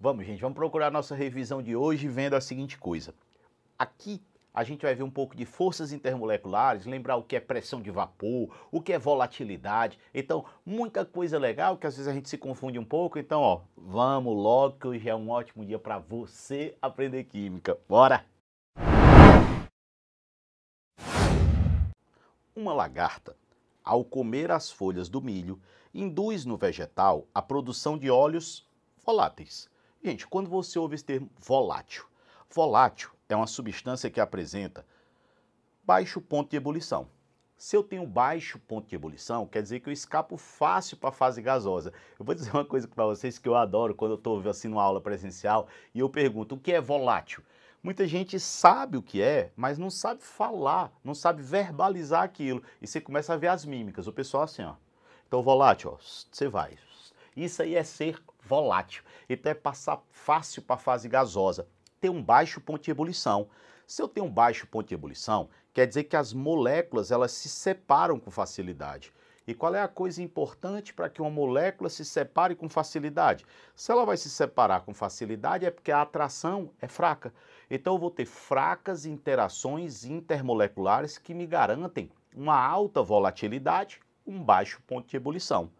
Vamos, gente, vamos procurar a nossa revisão de hoje vendo a seguinte coisa. Aqui a gente vai ver um pouco de forças intermoleculares, lembrar o que é pressão de vapor, o que é volatilidade. Então, muita coisa legal que às vezes a gente se confunde um pouco. Então, ó, vamos logo que hoje é um ótimo dia para você aprender química. Bora! Uma lagarta, ao comer as folhas do milho, induz no vegetal a produção de óleos voláteis. Gente, quando você ouve esse termo volátil, volátil é uma substância que apresenta baixo ponto de ebulição. Se eu tenho baixo ponto de ebulição, quer dizer que eu escapo fácil para a fase gasosa. Eu vou dizer uma coisa para vocês que eu adoro quando eu estou assim numa aula presencial e eu pergunto, o que é volátil? Muita gente sabe o que é, mas não sabe falar, não sabe verbalizar aquilo. E você começa a ver as mímicas, o pessoal assim, ó. Então, volátil, ó, você vai. Isso aí é ser volátil. Então, é passar fácil para a fase gasosa. Ter um baixo ponto de ebulição. Se eu tenho um baixo ponto de ebulição, quer dizer que as moléculas elas se separam com facilidade. E qual é a coisa importante para que uma molécula se separe com facilidade? Se ela vai se separar com facilidade é porque a atração é fraca. Então eu vou ter fracas interações intermoleculares que me garantem uma alta volatilidade, um baixo ponto de ebulição.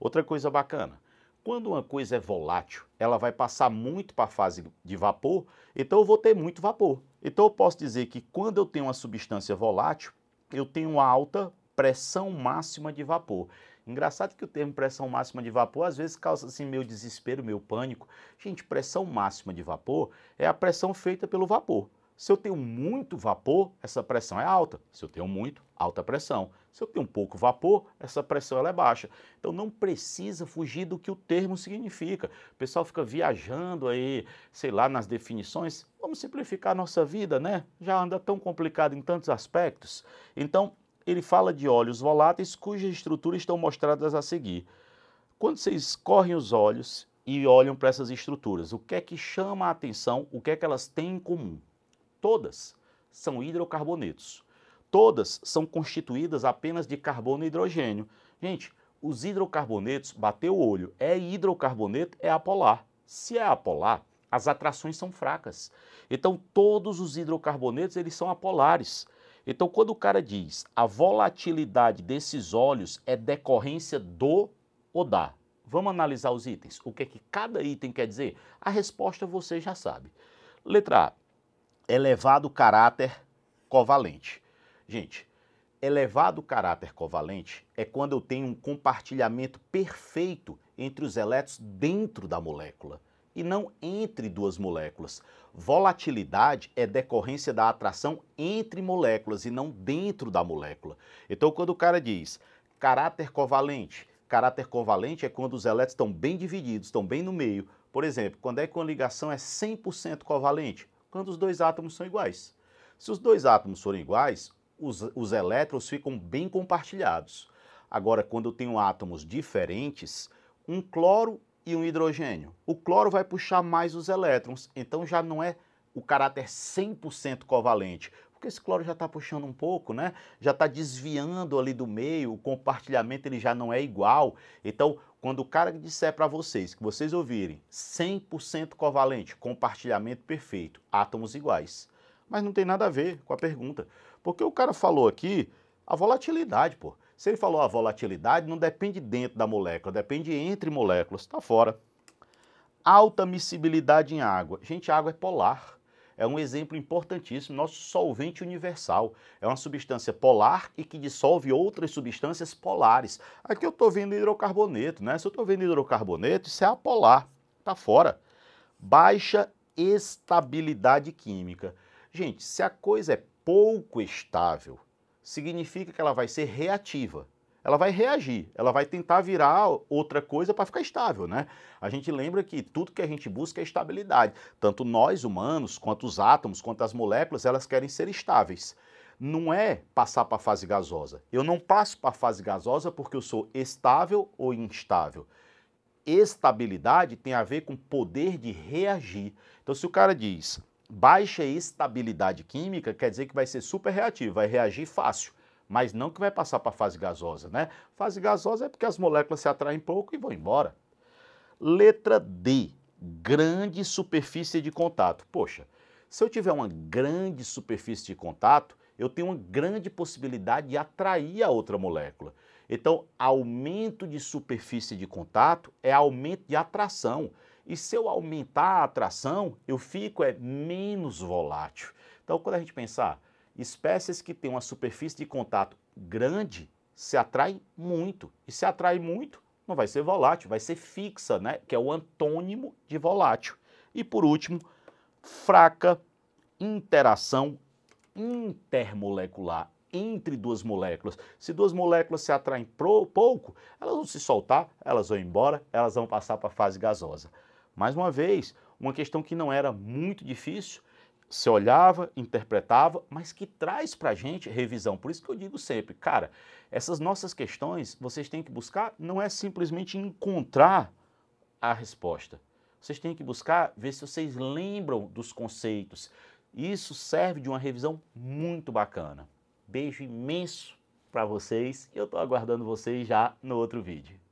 Outra coisa bacana, quando uma coisa é volátil, ela vai passar muito para a fase de vapor, então eu vou ter muito vapor. Então eu posso dizer que quando eu tenho uma substância volátil, eu tenho uma alta pressão máxima de vapor. Engraçado que o termo pressão máxima de vapor às vezes causa assim meu desespero, meu pânico. Gente, pressão máxima de vapor é a pressão feita pelo vapor. Se eu tenho muito vapor, essa pressão é alta. Se eu tenho muito, alta pressão. Se eu tenho pouco vapor, essa pressão ela é baixa. Então não precisa fugir do que o termo significa. O pessoal fica viajando aí, sei lá, nas definições. Vamos simplificar a nossa vida, né? Já anda tão complicado em tantos aspectos. Então, ele fala de óleos voláteis cujas estruturas estão mostradas a seguir. Quando vocês correm os olhos e olham para essas estruturas, o que é que chama a atenção, o que é que elas têm em comum? Todas são hidrocarbonetos. Todas são constituídas apenas de carbono e hidrogênio. Gente, os hidrocarbonetos, bateu o olho, é hidrocarboneto, é apolar. Se é apolar, as atrações são fracas. Então, todos os hidrocarbonetos, eles são apolares. Então, quando o cara diz a volatilidade desses óleos é decorrência do ou da, vamos analisar os itens. O que é que cada item quer dizer? A resposta você já sabe. Letra A, elevado caráter covalente. Gente, elevado caráter covalente é quando eu tenho um compartilhamento perfeito entre os elétrons dentro da molécula e não entre duas moléculas. Volatilidade é decorrência da atração entre moléculas e não dentro da molécula. Então, quando o cara diz caráter covalente é quando os elétrons estão bem divididos, estão bem no meio. Por exemplo, quando é que uma ligação é 100% covalente? Quando os dois átomos são iguais. Se os dois átomos forem iguais, os elétrons ficam bem compartilhados. Agora, quando eu tenho átomos diferentes, um cloro e um hidrogênio, o cloro vai puxar mais os elétrons, então já não é o caráter 100% covalente, porque esse cloro já está puxando um pouco, né? Já está desviando ali do meio, o compartilhamento ele já não é igual. Então, quando o cara disser para vocês, que vocês ouvirem 100% covalente, compartilhamento perfeito, átomos iguais, mas não tem nada a ver com a pergunta, porque o cara falou aqui a volatilidade, pô. Se ele falou a volatilidade, não depende dentro da molécula, depende entre moléculas, está fora. Alta miscibilidade em água. Gente, a água é polar. É um exemplo importantíssimo, nosso solvente universal. É uma substância polar e que dissolve outras substâncias polares. Aqui eu estou vendo hidrocarboneto, né? Se eu estou vendo hidrocarboneto, isso é apolar, está fora. Baixa estabilidade química. Gente, se a coisa é pouco estável, significa que ela vai ser reativa. Ela vai reagir, ela vai tentar virar outra coisa para ficar estável, né? A gente lembra que tudo que a gente busca é estabilidade. Tanto nós, humanos, quanto os átomos, quanto as moléculas, elas querem ser estáveis. Não é passar para a fase gasosa. Eu não passo para a fase gasosa porque eu sou estável ou instável. Estabilidade tem a ver com poder de reagir. Então, se o cara diz baixa estabilidade química, quer dizer que vai ser super reativo, vai reagir fácil, mas não que vai passar para a fase gasosa, né? Fase gasosa é porque as moléculas se atraem pouco e vão embora. Letra D, grande superfície de contato. Poxa, se eu tiver uma grande superfície de contato, eu tenho uma grande possibilidade de atrair a outra molécula. Então, aumento de superfície de contato é aumento de atração. E se eu aumentar a atração, eu fico menos volátil. Então, quando a gente pensar, espécies que têm uma superfície de contato grande se atraem muito. E se atrai muito, não vai ser volátil, vai ser fixa, né? Que é o antônimo de volátil. E por último, fraca interação intermolecular entre duas moléculas. Se duas moléculas se atraem pouco, elas vão se soltar, elas vão embora, elas vão passar para a fase gasosa. Mais uma vez, uma questão que não era muito difícil, se olhava, interpretava, mas que traz para a gente revisão. Por isso que eu digo sempre, cara, essas nossas questões, vocês têm que buscar, não é simplesmente encontrar a resposta. Vocês têm que buscar ver se vocês lembram dos conceitos. Isso serve de uma revisão muito bacana. Beijo imenso para vocês e eu estou aguardando vocês já no outro vídeo.